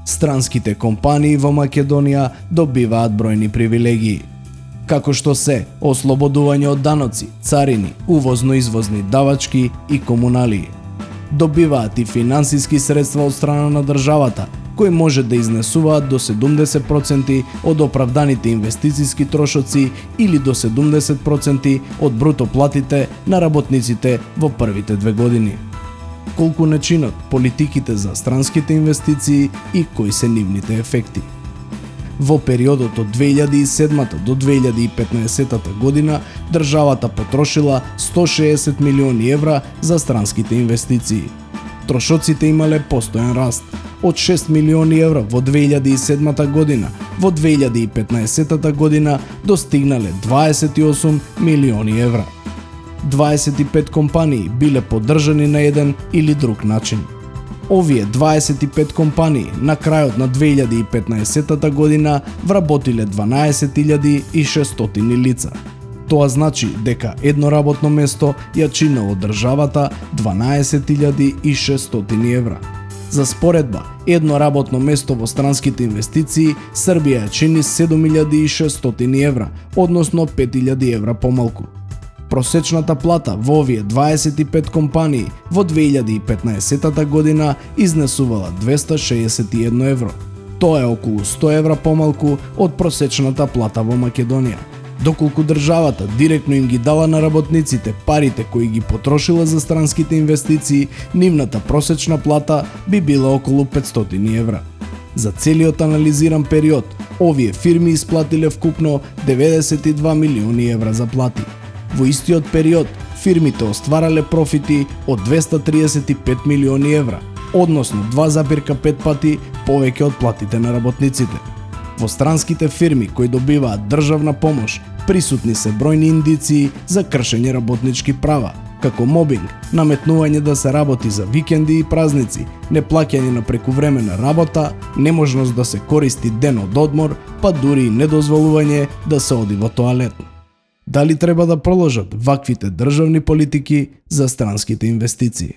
Странските компании во Македонија добиваат бројни привилегии, како што се ослободување од даноци, царини, увозно-извозни давачки и комуналии. Добиваат и финансиски средства од страна на државата, кои може да изнесуваат до 70% од оправданите инвестициски трошоци или до 70% од бруто платите на работниците во првите 2 години. Колку не чинат политиките за странските инвестиции и кои се нивните ефекти? Во периодот од 2007 до 2015 година државата потрошила 160 милиони евра за странските инвестиции. Трошоците имале постојан раст од 6 милиони евра во 2007 година, во 2015 година достигнале 28 милиони евра. 25 компании биле поддржани на еден или друг начин. Овие 25 компании на крајот на 2015 година вработиле 12.600 лица. Тоа значи дека едно работно место ја чинело државата 12.600 евра. За споредба, едно работно место во странските инвестиции Србија чини 7.600 евра, односно 5.000 евра помалку. Просечната плата во овие 25 компании во 2015 година изнесувала 261 евро. Тоа е околу 100 евра помалку од просечната плата во Македонија. Доколку државата директно им ги дала на работниците парите кои ги потрошила за странските инвестиции, нивната просечна плата би била околу 500 евра. За целиот анализиран период, овие фирми исплатиле вкупно 92 милиони евра за плати. Во истиот период, фирмите остварале профити од 235 милиони евра, односно 2,5 пати повеќе од платите на работниците. Во странските фирми кои добиваат државна помош, присутни се бројни индиции за кршење работнички права, како мобинг, наметнување да се работи за викенди и празници, неплаќање на прекувремена работа, неможност да се користи ден од одмор, па дури и недозволување да се оди во тоалет. Дали треба да продолжат ваквите државни политики за странските инвестиции?